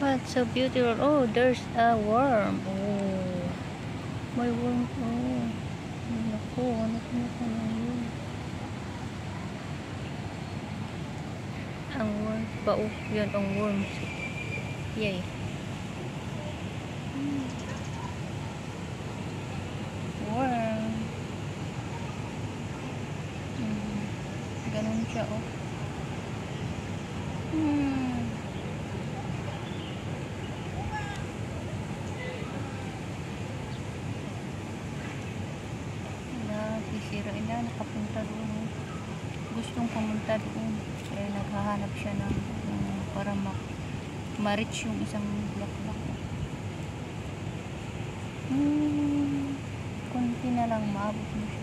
What's so beautiful? Oh, there's a worm. Oh, may worm. Oh, naku, naku na yun. Ang worm ba? Oh, yun ang worms. Yay. Worm. Ganun siya, oh. Sisirain na, nakapunta doon. Gustong pumunta doon. Kaya naghahanap siya ng para ma-reach yung isang bulaklak. Kunti na lang maabot mo siya.